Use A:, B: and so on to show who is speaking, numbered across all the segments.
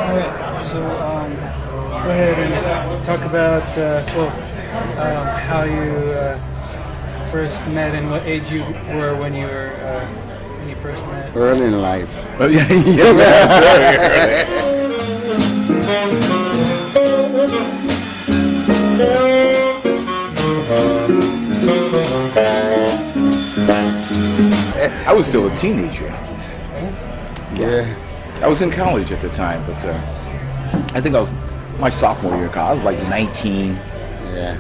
A: All right. So go ahead and talk about how you first met and what age you were when you first met.
B: Early in life.
C: Oh, yeah, very early. I was still a teenager.
B: Yeah.
C: I was in college at the time, but I think I was my sophomore year of college. I was like 19.
B: Yeah.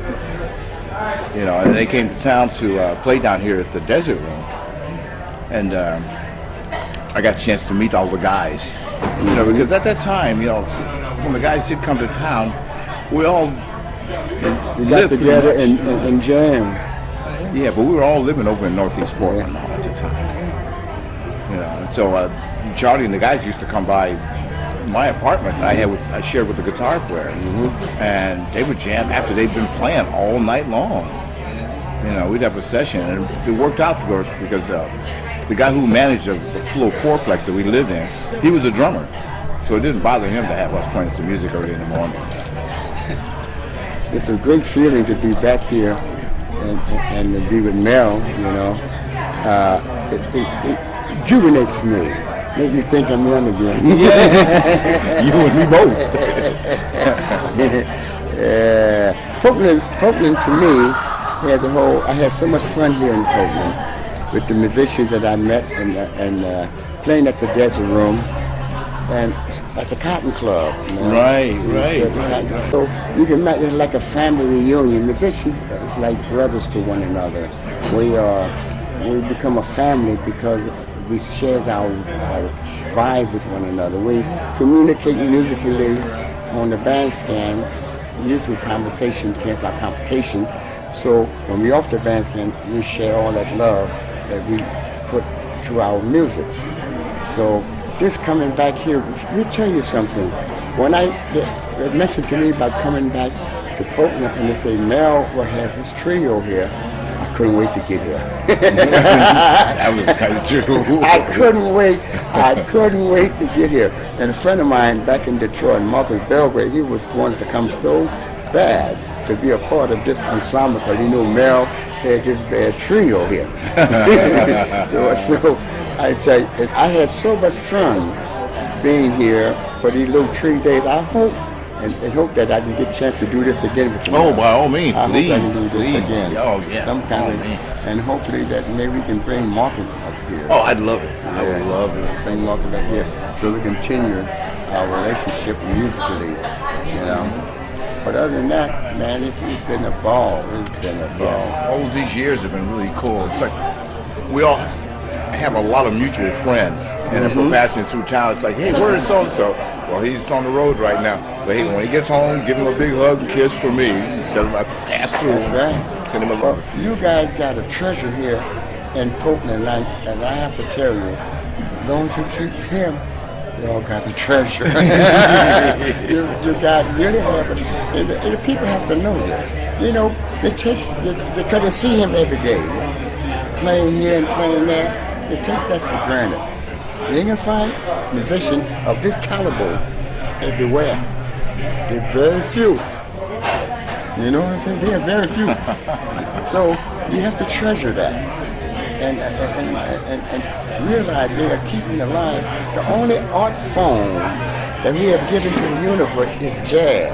C: You know, and they came to town to play down here at the Desert Room. And I got a chance to meet all the guys. You know, because at that time, you know, when the guys did come to town, we all
B: We got together and jammed.
C: Yeah, but we were all living over in Northeast Portland now at the time. You know, and so Charlie and the guys used to come by my apartment I shared with the guitar player, and they would jam after they'd been playing all night long. You know, we'd have a session, and it worked out for us because the guy who managed the little fourplex that we lived in, he was a drummer, so it didn't bother him to have us playing some music early in the morning.
B: It's a great feeling to be back here and to be with Mel, you know. It rejuvenates me. Make me think I'm young again.
C: You and me both.
B: Portland to me has a whole. I had so much fun here in Portland with the musicians that I met and playing at the Desert Room and at the Cotton Club. You know?
C: Right.
B: So you can imagine it's like a family reunion. Musicians is like brothers to one another. We become a family because we share our vibe with one another. We communicate musically on the bandstand. Usually conversation can't stop complication. So when we off the bandstand, we share all that love that we put to our music. So this coming back here, let me tell you something. When they mentioned to me about coming back to Portland and they say Mel will have his trio here, I couldn't wait to get here.
C: That was kind of true.
B: I couldn't wait to get here. And a friend of mine back in Detroit, Marcus Belgrade, he wanted to come so bad to be a part of this ensemble because he knew Mel had this bad trio here. So I tell you, I had so much fun being here for these little 3 days. I hope that I can get a chance to do this again with you.
C: Oh, by all means,
B: I
C: please,
B: hope I can do this again.
C: Oh, yeah.
B: Some kind of, and hopefully that maybe we can bring Marcus up here.
C: Oh, I'd love it. I would love it.
B: Bring Marcus up here so we continue our relationship musically, you know. But other than that, man, it's been a ball. It's been a ball.
C: Yeah. All of these years have been really cool. It's like we all have a lot of mutual friends, and if we're passing through town, it's like, hey, where is so-and-so? Well, he's on the road right now. But hey, when he gets home, give him a big hug and kiss for me. Tell him I passed through.
B: That's right.
C: Send him a love.
B: You guys got a treasure here in Portland, and I have to tell you, as long as you keep him, you all got the treasure. you guys really have it. And the people have to know this. You know, because they see him every day, playing here and playing there. They take that for granted. You ain't gonna find musicians of this caliber everywhere. They're very few. You know what I'm saying? They're very few. So you have to treasure that and realize they are keeping alive. The only art form that we have given to the universe is jazz.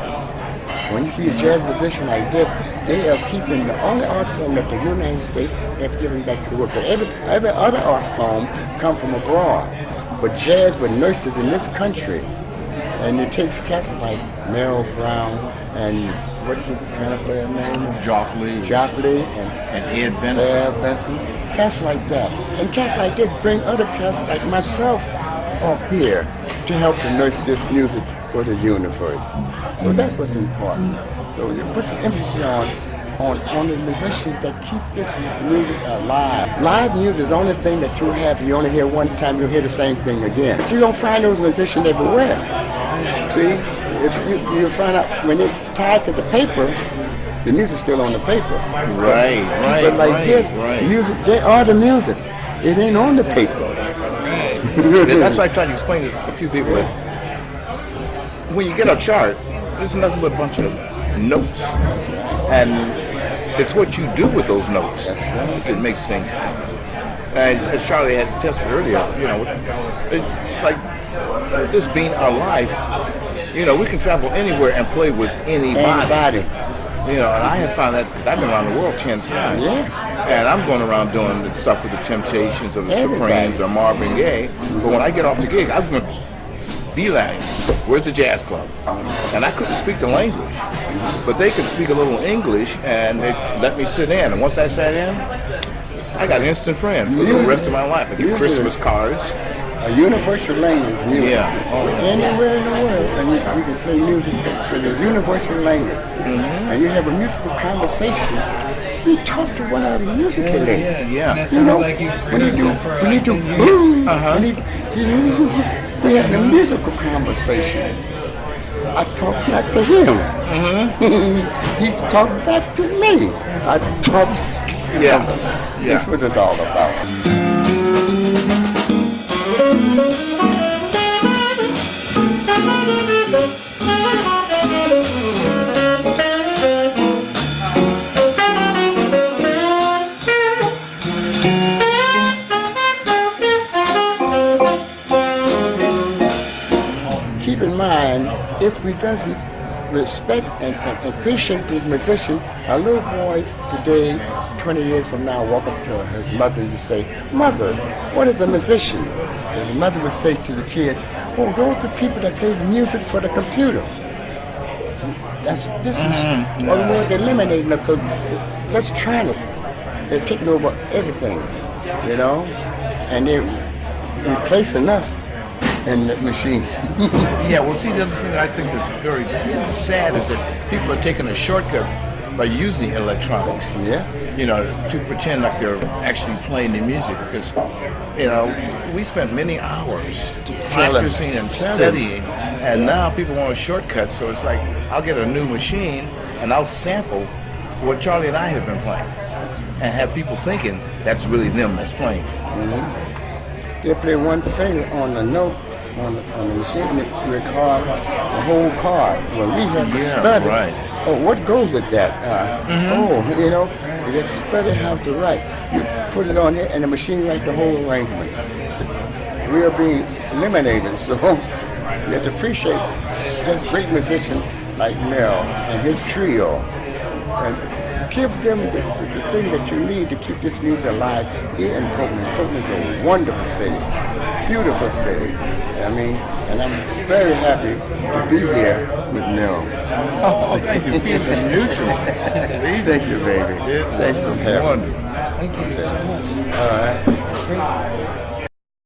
B: When you see a jazz musician like this, they are keeping the only art form that the United States have given back to the world. But every other art form come from abroad. But jazz was nurtured in this country. And it takes cats like Mel Brown and what's the piano player name? Jopley and Ed Benson. Cats like that. And cats like this bring other cats like myself up here to help to nurse this music for the universe. So that's what's important. So you put some emphasis on the musicians that keep this music alive. Live music is the only thing that you have. You only hear one time, you'll hear the same thing again. But you don't find those musicians everywhere. See, if you find out when they're tied to the paper, the music's still on the paper.
C: Right.
B: But like this, music, they are the music. It ain't on the paper.
C: That's like trying to explain to a few people that when you get a chart, there's nothing but a bunch of notes, and it's what you do with those notes that makes things happen. And as Charlie had tested earlier, it's like with this being our life, we can travel anywhere and play with anybody. And I have found that because I've been around the world 10 times.
B: Yeah.
C: And I'm going around doing the stuff with the Temptations or the Supremes or Marvin Gaye. But when I get off the gig, I'm going to D-Line. Where's the jazz club? And I couldn't speak the language. But they could speak a little English, and they let me sit in. And once I sat in, I got instant friends for the rest of my life. I get Christmas cards.
B: A universal language, music.
C: Yeah.
B: Anywhere in the world, and you can play music with a universal language. And you have a musical conversation. You talk to one another musically.
C: Yeah.
A: And it sounds like you've
B: When you
A: rehearsed
B: do,
A: it for
B: when you
A: like
B: do
A: 10 years.
B: boom, we have a musical conversation. I talk back to him. He talked back to me. I talked.
C: Yeah.
B: That's what it's all about. Keep in mind, if we doesn't respect and appreciate these musicians, a little boy today, 20 years from now, walk up to his mother and just say, "Mother, what is a musician?" And the mother would say to the kid, "Oh, those are people that play music for the computer." This is or the word eliminating the electronic. They're taking over everything, and they're replacing us in the machine.
C: Yeah, well, see, the other thing I think is very sad is that people are taking a shortcut by using electronics.
B: Yeah.
C: To pretend like they're actually playing the music because, we spent many hours practicing and studying, and now people want a shortcut. So it's like I'll get a new machine and I'll sample what Charlie and I have been playing, and have people thinking that's really them that's playing.
B: They play one finger on the note on the machine and it record the whole chord. Well, we have to study.
C: Right.
B: Oh, what goes with that? You just study how to write. You put it on here and the machine writes the whole arrangement. We are being eliminated, so you have to appreciate such great musicians like Mel and his trio. And give them the thing that you need to keep this music alive here in Portland. Portland is a wonderful city, beautiful city. And I'm very happy to be here with Mel.
C: Oh, thank you. Feeling mutual.
B: Thank you, baby.
C: It's
B: Thanks for having me.
C: wonderful.
A: Thank you so much.
B: All right.
A: Great.